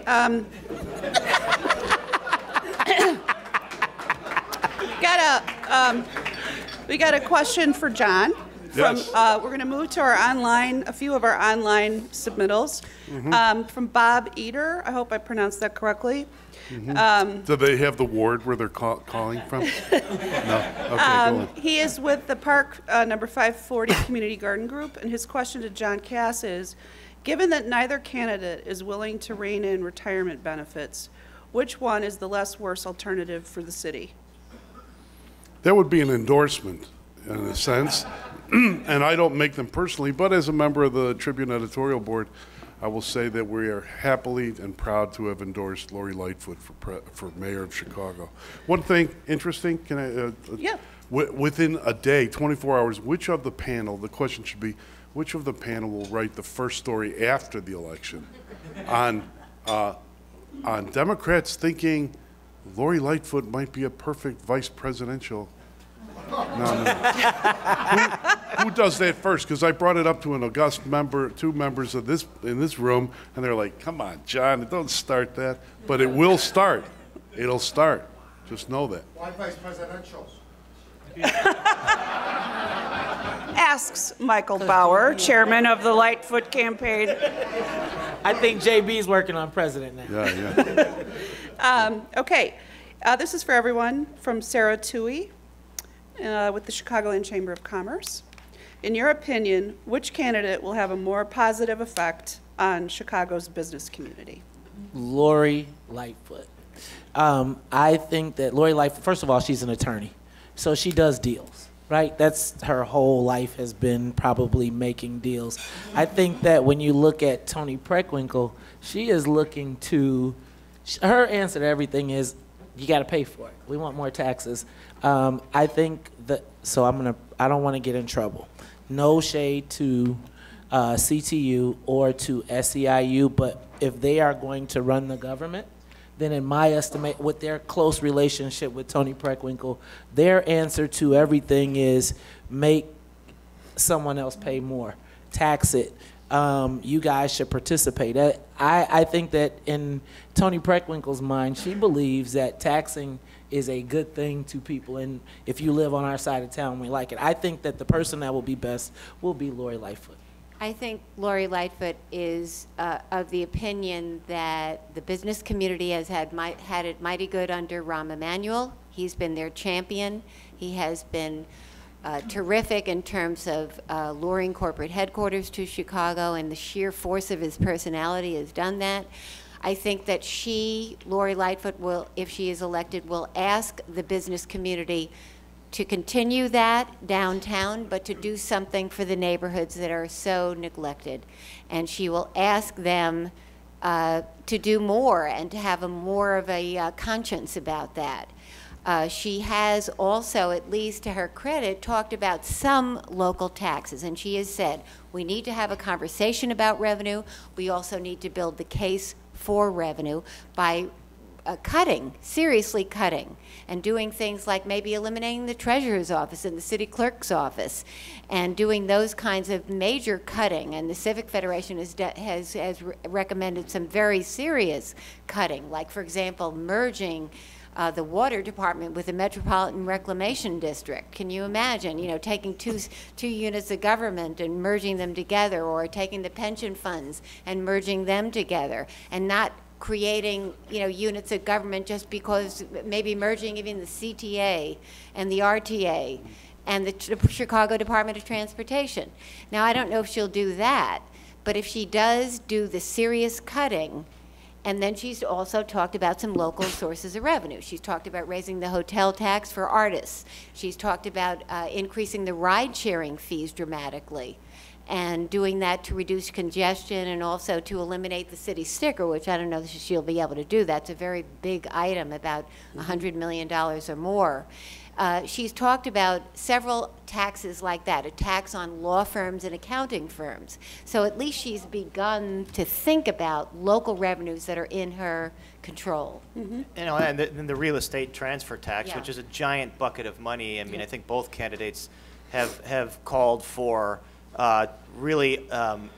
We got a question for John. Yes. We're going to move to a few of our online submittals. From Bob Eater. I hope I pronounced that correctly. Do they have the ward where they're calling from? No? Okay, go on. He is with the Park number 540 Community Garden Group, and his question to John Kass is, given that neither candidate is willing to rein in retirement benefits, which one is the less worse alternative for the city? That would be an endorsement, in a sense. And I don't make them personally, but as a member of the Tribune editorial board, I will say that we are happily and proud to have endorsed Lori Lightfoot for mayor of Chicago. One thing interesting, can I? Yeah. Within a day, 24 hours, which of the panel, the question should be, which of the panel will write the first story after the election on Democrats thinking Lori Lightfoot might be a perfect vice presidential? No. Who does that first? Because I brought it up to an august member, two members of in this room, and they're like, "Come on, John, don't start that." But it will start. It'll start. Just know that. Why vice presidential? Asks Michael Bauer, chairman of the Lightfoot campaign. I think JB's working on president now. Yeah. Okay, this is for everyone from Sarah Toohey with the Chicagoland Chamber of Commerce. In your opinion, which candidate will have a more positive effect on Chicago's business community? Lori Lightfoot. I think that Lori Lightfoot, first of all, she's an attorney. So she does deals, right? That's her whole life has been probably making deals. I think that when you look at Toni Preckwinkle, she is looking to, her answer to everything is, you got to pay for it. We want more taxes. I think that, so I don't want to get in trouble. No shade to CTU or to SEIU, but if they are going to run the government, then in my estimate, with their close relationship with Toni Preckwinkle, their answer to everything is make someone else pay more, tax it. You guys should participate. I think that in Toni Preckwinkle's mind, she believes that taxing is a good thing to people, and if you live on our side of town, we like it. I think that the person that will be best will be Lori Lightfoot. I think Lori Lightfoot is of the opinion that the business community has had it mighty good under Rahm Emanuel. He's been their champion. He has been terrific in terms of luring corporate headquarters to Chicago, and the sheer force of his personality has done that. I think that Lori Lightfoot, will, if she is elected, will ask the business community to continue that downtown, but to do something for the neighborhoods that are so neglected. And she will ask them to do more and to have more of a conscience about that. She has also, at least to her credit, talked about some local taxes, and she has said, we need to have a conversation about revenue. We also need to build the case for revenue by seriously cutting, and doing things like maybe eliminating the treasurer's office and the city clerk's office, and doing those kinds of major cutting. And the Civic Federation has recommended some very serious cutting, like, for example, merging the water department with the Metropolitan Reclamation District. Can you imagine, taking two units of government and merging them together, or taking the pension funds and merging them together, and not creating, units of government just because, maybe merging even the CTA and the RTA and the Chicago Department of Transportation. Now, I don't know if she'll do that, but if she does do the serious cutting, and then she's also talked about some local sources of revenue. She's talked about raising the hotel tax for artists. She's talked about increasing the ride-sharing fees dramatically, and doing that to reduce congestion and also to eliminate the city sticker, which I don't know if she'll be able to do. That's a very big item, about $100 million or more. She's talked about several taxes like that, a tax on law firms and accounting firms. So at least she's begun to think about local revenues that are in her control. Mm-hmm. And the real estate transfer tax, Yeah. which is a giant bucket of money. I mean, I think both candidates have called for really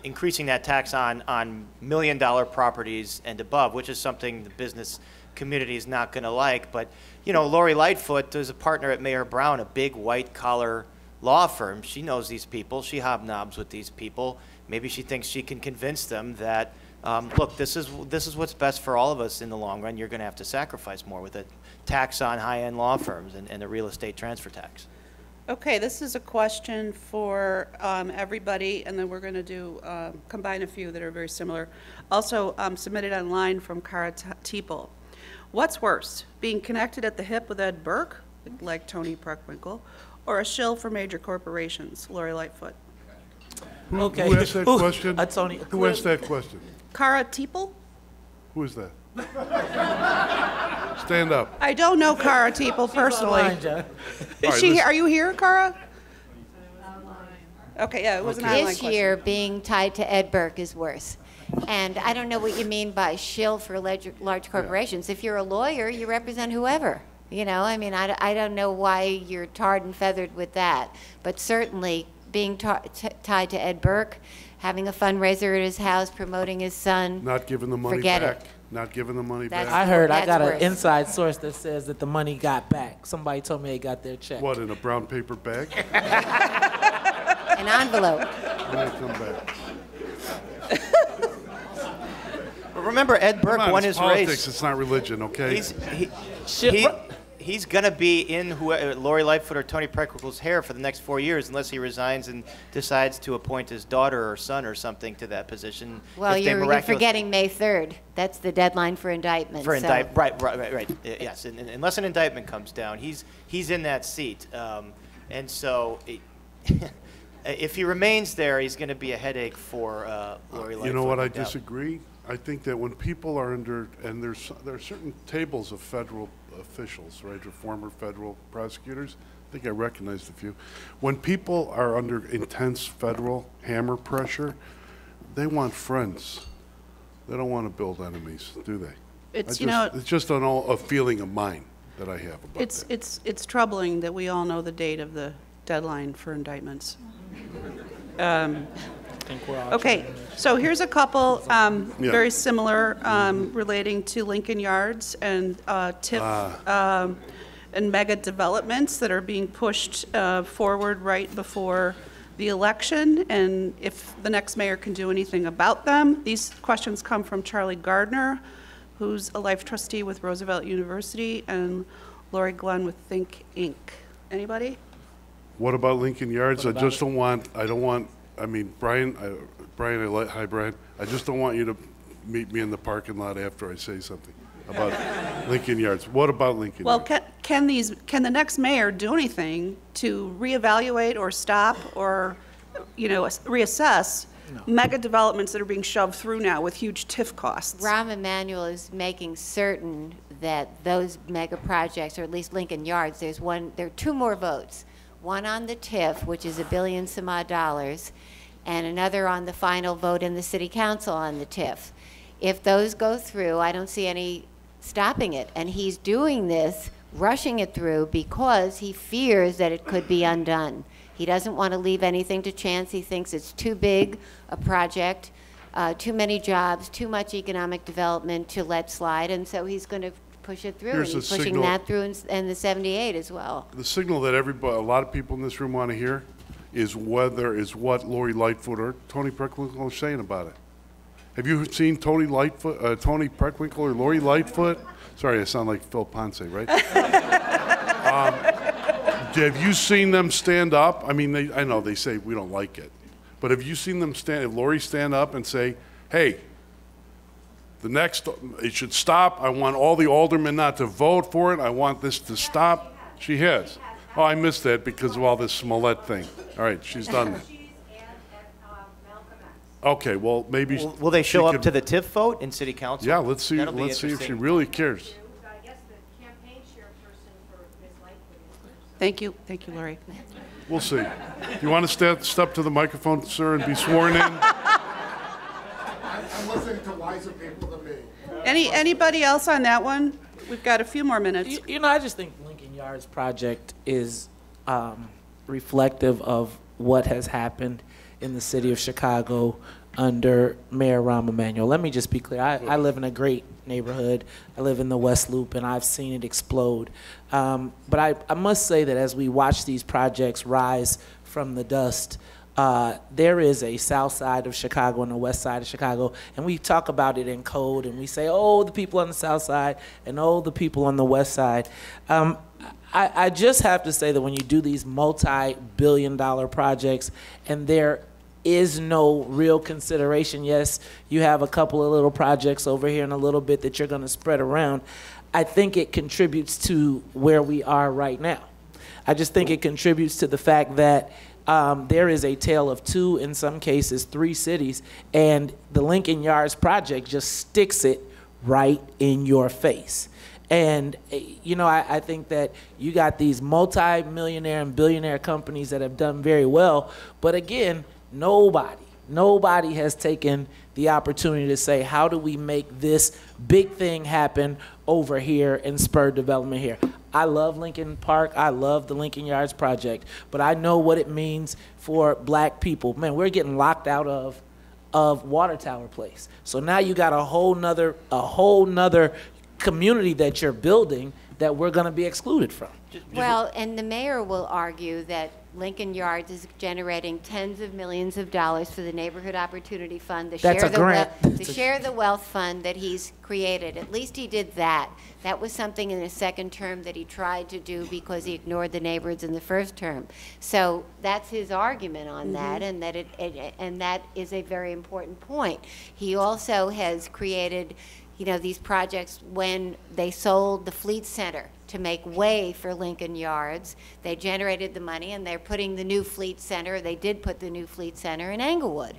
increasing that tax on $1 million properties and above, which is something the business community is not going to like. But, Lori Lightfoot is a partner at Mayor Brown, a big white-collar law firm. She knows these people. She hobnobs with these people. Maybe she thinks she can convince them that, look, this is what's best for all of us in the long run. You're going to have to sacrifice more with a tax on high-end law firms and the real estate transfer tax. Okay, this is a question for everybody, and then we're going to combine a few that are very similar. Also submitted online from Cara Teeple. What's worse, being connected at the hip with Ed Burke, like Toni Preckwinkle, or a shill for major corporations, Lori Lightfoot? Okay. Who asked that question? Tony. Who asked that question? Cara Teeple? Who is that? Stand up. I don't know Cara Teeple personally. Online, John. Is she? Are you here, Cara? Okay, yeah, it was an online This question. year, being tied to Ed Burke is worse. And I don't know what you mean by shill for large corporations. If you're a lawyer, you represent whoever. You know, I mean, I don't know why you're tarred and feathered with that. But certainly, being tied to Ed Burke, having a fundraiser at his house, promoting his son. Not giving the money Forget back. it. Not giving the money That's- back. I heard I That's got worse. an inside source that says that the money got back. Somebody told me they got their check. What, in a brown paper bag? An envelope. When they come back. Remember, Ed Burke Come on, won it's his politics. race. It's not religion, okay? He's going to be in Lori Lightfoot or Tony Preckwinkle's hair for the next 4 years unless he resigns and decides to appoint his daughter or son or something to that position. Well, If they you're forgetting May 3rd. That's the deadline for indictment. For so- right. Yes, and unless an indictment comes down, he's in that seat. And so if he remains there, he's going to be a headache for Lori Lightfoot. You know what? no I doubt. disagree. I think that when people are under, and there are certain tables of federal officials, right, or former federal prosecutors. I think I recognized a few. When people are under intense federal hammer pressure, they want friends. They don't want to build enemies, do they? It's, It's just a feeling of mine that I have about that. it's troubling that we all know the date of the deadline for indictments. I think we're all Okay, so here's a couple very similar relating to Lincoln Yards and TIF and mega developments that are being pushed forward right before the election, and if the next mayor can do anything about them. These questions come from Charlie Gardner, who's a life trustee with Roosevelt University, and Lori Glenn with Think Inc. Anybody? What about Lincoln Yards? I mean, Brian, hi, Brian. I just don't want you to meet me in the parking lot after I say something about Lincoln Yards. What about Lincoln Well, Yards? can the next mayor do anything to reevaluate or stop or, reassess mega developments that are being shoved through now with huge TIF costs? Rahm Emanuel is making certain that those mega projects, or at least Lincoln Yards, there are two more votes. One on the TIF, which is $1 billion some odd dollars, and another on the final vote in the city council on the TIF. If those go through, I don't see any stopping it. And he's doing this, rushing it through, because he fears that it could be undone. He doesn't want to leave anything to chance. He thinks it's too big a project, too many jobs, too much economic development to let slide, and so he's going to push it through. Here's and he's a pushing signal. that through in the 78 as well. The signal that a lot of people in this room want to hear is what Lori Lightfoot or Tony Preckwinkle are saying about it. Have you seen Tony Preckwinkle or Lori Lightfoot? Sorry, I sound like Phil Ponce, right? Have you seen them stand up? I mean, I know they say we don't like it, but have you seen them Lori stand up and say, hey, it should stop. I want all the aldermen not to vote for it. I want this to stop. She has. Oh, I missed that because of all this Smollett thing. All right, she's done that. Okay, well, maybe. Will they show she up could- to the TIF vote in city council? Yeah, let's see. That'll be Let's see if she interesting. really cares. Thank you, Lori. We'll see. Do you want to step to the microphone, sir, and be sworn in? I'm listening to wiser people than me. Anybody else on that one? We've got a few more minutes. I just think Lincoln Yards project is reflective of what has happened in the city of Chicago under Mayor Rahm Emanuel. Let me just be clear. I live in a great neighborhood. I live in the West Loop, and I've seen it explode. But I must say that as we watch these projects rise from the dust, there is a south side of Chicago and a west side of Chicago, and we talk about it in code, and we say, oh, the people on the south side, and oh, the people on the west side. I just have to say that when you do these multi-billion-dollar projects, and there is no real consideration, yes, you have a couple of little projects over here and a little bit that you're going to spread around, I think it contributes to where we are right now. I just think it contributes to the fact that there is a tale of two, in some cases, three cities, and the Lincoln Yards project just sticks it right in your face. And, you know, I think that you got these multi-millionaire and billionaire companies that have done very well. But again, nobody has taken the opportunity to say, how do we make this big thing happen over here and spur development here? I love Lincoln Park. I love the Lincoln Yards project. But I know what it means for black people. Man, we're getting locked out of Water Tower Place. So now you got a whole nother community that you're building that we're going to be excluded from. Well, and the mayor will argue that Lincoln Yards is generating tens of millions of dollars for the Neighborhood Opportunity Fund, the That's a grant. Share the Wealth Fund that he's created. At least he did that. That was something in his second term that he tried to do because he ignored the neighborhoods in the first term. So that's his argument on that, and that and that is a very important point. He also has created, you know, these projects when they sold the Fleet Center to make way for Lincoln Yards. They generated the money, and they're putting the new Fleet Center, they did put the new Fleet Center in Englewood.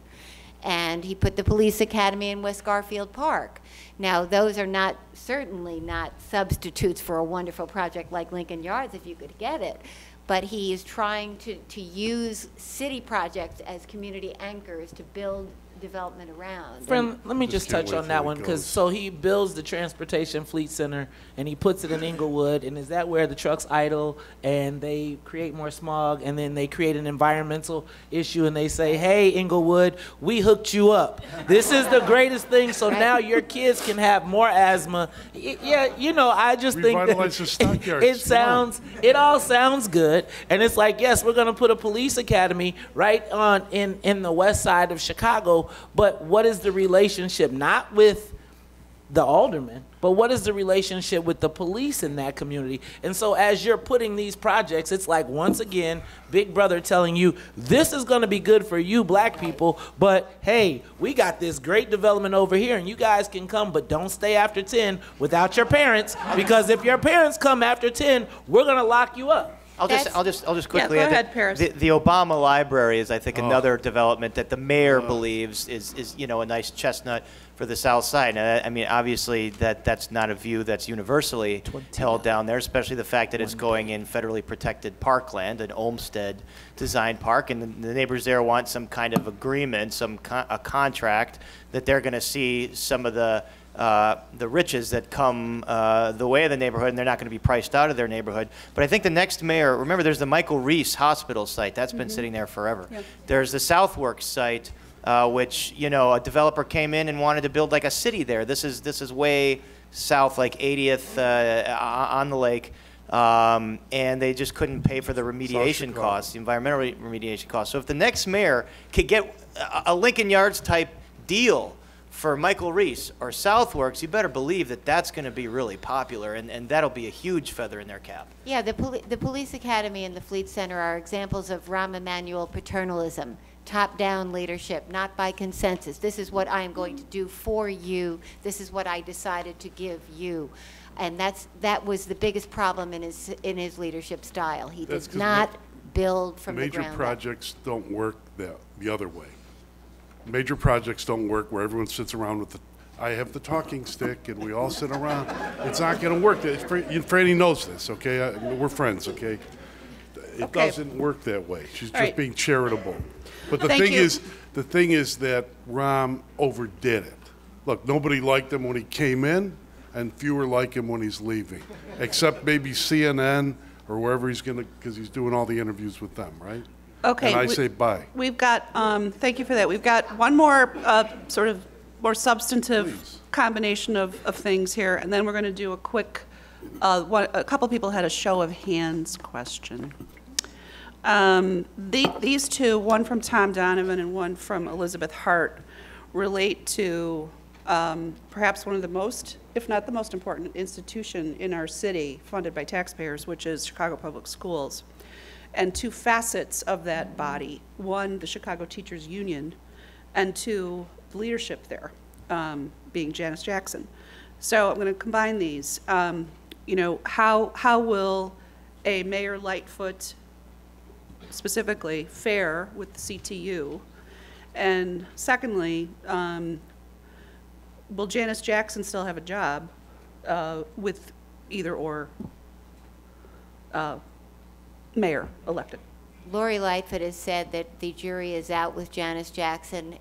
And he put the Police Academy in West Garfield Park. Now, those are certainly not substitutes for a wonderful project like Lincoln Yards, if you could get it. But he is trying to use city projects as community anchors to build development around. Fran, let me just touch on that one, because so he builds the Transportation Fleet Center and he puts it in Englewood, and is that where the trucks idle and they create more smog, and then they create an environmental issue and they say, hey, Englewood, we hooked you up. This is the greatest thing, so now your kids can have more asthma. Yeah, you know, I just think that it all sounds good, and it's like, yes, we're going to put a police academy right on in the west side of Chicago. But what is the relationship, not with the aldermen, but what is the relationship with the police in that community? And so as you're putting these projects, it's like, once again, Big Brother telling you, this is going to be good for you black people, but hey, we got this great development over here and you guys can come, but don't stay after 10 without your parents, because if your parents come after 10, we're going to lock you up. I'll just quickly go add ahead, Paris. the Obama Library is, I think, another development that the mayor believes is you know, a nice chestnut for the South Side. Now, I mean, obviously that's not a view that's universally held down there, especially the fact that it's going in federally protected parkland, an Olmsted designed park, and the neighbors there want some kind of agreement, a contract that they're going to see some of the riches that come the way of the neighborhood, and they're not going to be priced out of their neighborhood. But I think the next mayor, remember, there's the Michael Reese Hospital site. That's been sitting there forever. Yep. There's the Southworks site, which, you know, a developer came in and wanted to build like a city there. This is way south, like 80th on the lake. And they just couldn't pay for the remediation costs, the environmental remediation costs. So if the next mayor could get a Lincoln Yards type deal for Michael Reese or Southworks, you better believe that that's going to be really popular, and that'll be a huge feather in their cap. Yeah, the Police Academy and the Fleet Center are examples of Rahm Emanuel paternalism, top-down leadership, not by consensus. This is what I am going to do for you. This is what I decided to give you. And that was the biggest problem in his leadership style. He did not build from the ground up. Major projects don't work the other way. Major projects don't work where everyone sits around with I have the talking stick and we all sit around. It's not going to work. Franny knows this, okay? We're friends, okay? It doesn't work that way. She's just being charitable. But the thing is that Rahm overdid it. Look, nobody liked him when he came in, and fewer like him when he's leaving, except maybe CNN or wherever he's going to, because he's doing all the interviews with them, right? Okay. And I say bye. We've got, thank you for that. We've got one more sort of more substantive combination of things here, and then we're going to do a quick, a couple people had a show of hands question. These two, one from Tom Donovan and one from Elizabeth Hart, relate to perhaps one of the most, if not the most important institution in our city funded by taxpayers, which is Chicago Public Schools. And two facets of that body. One, the Chicago Teachers Union, and two, the leadership there, being Janice Jackson. So I'm going to combine these. You know, how will a Mayor Lightfoot specifically fare with the CTU? And secondly, will Janice Jackson still have a job with either or mayor elected. Lori Lightfoot has said that the jury is out with Janice Jackson.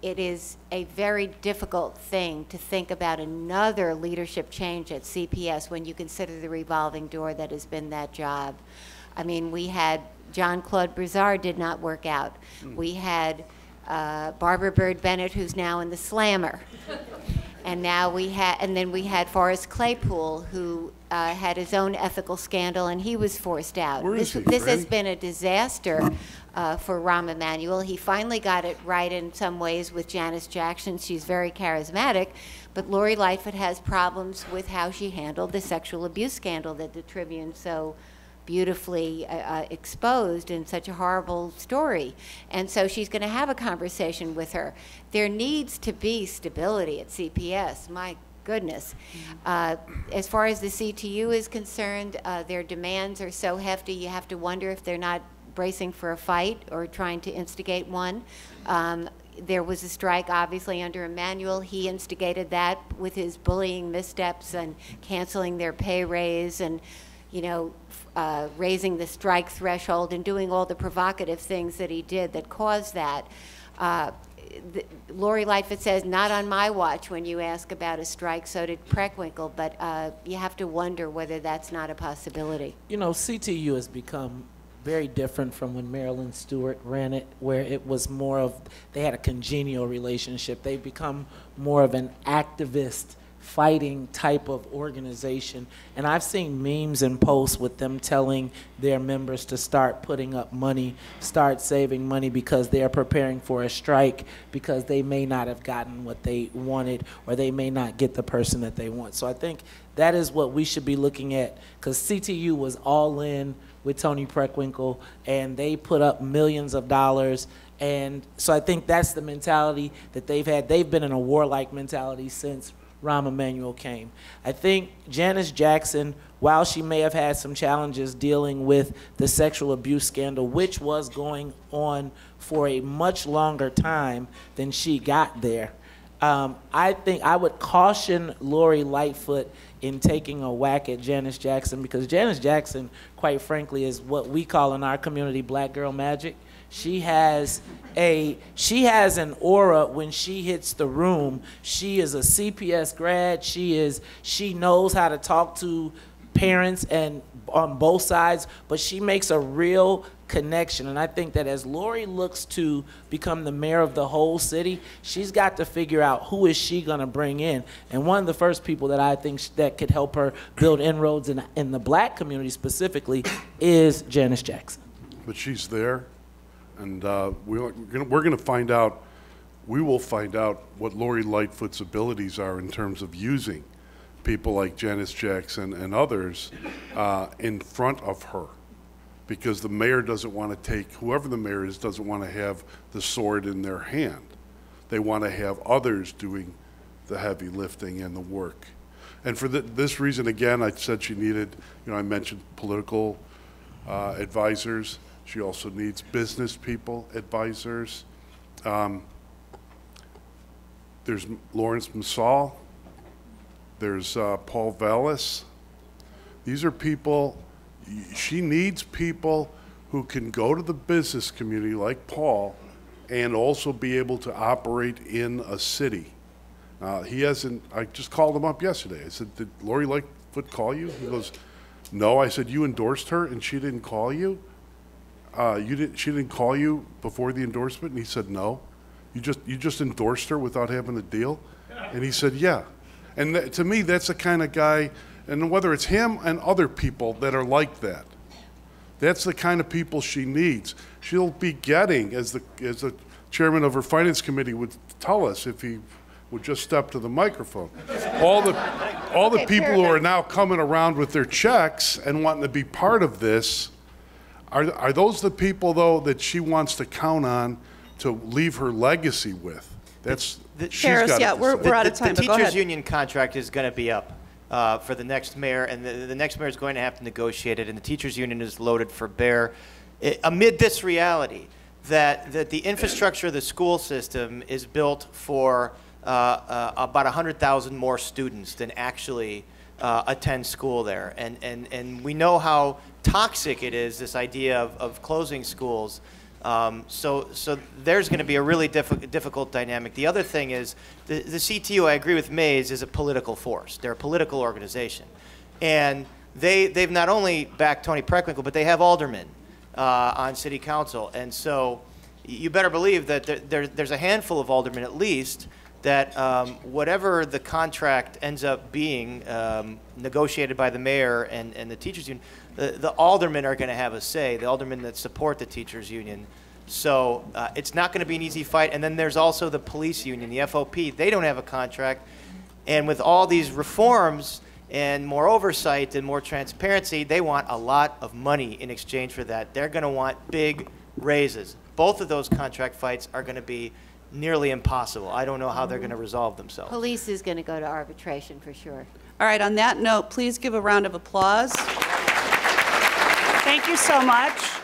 It is a very difficult thing to think about another leadership change at CPS when you consider the revolving door that has been that job. I mean, we had John Claude Brizard did not work out. We had Barbara Bird Bennett, who's now in the Slammer. And now then we had Forrest Claypool, who had his own ethical scandal, and he was forced out. Where is he, This has Fran? been a disaster for Rahm Emanuel. He finally got it right in some ways with Janice Jackson. She's very charismatic, but Lori Lightfoot has problems with how she handled the sexual abuse scandal that the Tribune so beautifully exposed in such a horrible story. And so she's going to have a conversation with her. There needs to be stability at CPS. My goodness. As far as the CTU is concerned, their demands are so hefty, you have to wonder if they're not bracing for a fight or trying to instigate one. There was a strike, obviously, under Emanuel. He instigated that with his bullying missteps and canceling their pay raise and, you know, raising the strike threshold and doing all the provocative things that he did that caused that. Lori Lightfoot says, not on my watch when you ask about a strike, so did Preckwinkle, but you have to wonder whether that's not a possibility. You know, CTU has become very different from when Marilyn Stewart ran it, where it was more of, they had a congenial relationship. They've become more of an activist fighting type of organization. And I've seen memes and posts with them telling their members to start putting up money, start saving money because they are preparing for a strike because they may not have gotten what they wanted or they may not get the person that they want. So I think that is what we should be looking at, because CTU was all in with Tony Preckwinkle and they put up millions of dollars. And so I think that's the mentality that they've had. They've been in a warlike mentality since Rahm Emanuel came. I think Janice Jackson, while she may have had some challenges dealing with the sexual abuse scandal, which was going on for a much longer time than she got there, I think I would caution Lori Lightfoot in taking a whack at Janice Jackson, because Janice Jackson, quite frankly, is what we call in our community black girl magic. She has an aura when she hits the room. She is a CPS grad. She knows how to talk to parents and on both sides, but she makes a real connection. And I think that as Lori looks to become the mayor of the whole city, she's got to figure out who is she going to bring in. And one of the first people that I think that could help her build inroads in the black community specifically is Janice Jackson. But she's there. And we're going to find out, we will find out what Lori Lightfoot's abilities are in terms of using people like Janice Jackson and others in front of her. Because the mayor doesn't want to take, whoever the mayor is, doesn't want to have the sword in their hand. They want to have others doing the heavy lifting and the work. And for this reason, again, I said she needed, I mentioned political advisors. She also needs business people, advisors. There's Lawrence Massal. There's Paul Vallis. These are people, she needs people who can go to the business community like Paul and also be able to operate in a city. He hasn't, I just called him up yesterday. I said, did Lori Lightfoot call you? He goes, no. I said, you endorsed her and she didn't call you? She didn't call you before the endorsement? And he said, no. You just endorsed her without having a deal? And he said, yeah. And to me, that's the kind of guy, and whether it's him and other people that are like that, that's the kind of people she needs. She'll be getting, as the chairman of her finance committee would tell us if he would just step to the microphone, all the people who are now coming around with their checks and wanting to be part of this, are those the people, though, that she wants to count on to leave her legacy with? That's Karis, yeah, we're out of time. The but go teachers ahead. union contract is going to be up for the next mayor, and the next mayor is going to have to negotiate it, and the teachers union is loaded for bear. Amid this reality that the infrastructure of the school system is built for about 100,000 more students than actually attend school there. And we know how toxic it is, this idea of closing schools. So there's going to be a really difficult dynamic. The other thing is the CTU, I agree with Mays, is a political force. They're a political organization. And they've not only backed Tony Preckwinkle, but they have aldermen on city council. And so you better believe that there's a handful of aldermen at least that whatever the contract ends up being negotiated by the mayor and the teachers union, the aldermen are going to have a say, the aldermen that support the teachers union. So it's not going to be an easy fight. And then there's also the police union, the FOP. They don't have a contract. And with all these reforms and more oversight and more transparency, they want a lot of money in exchange for that. They're going to want big raises. Both of those contract fights are going to be nearly impossible. I don't know how they're going to resolve themselves. Police is going to go to arbitration for sure. All right, on that note, please give a round of applause. Thank you so much.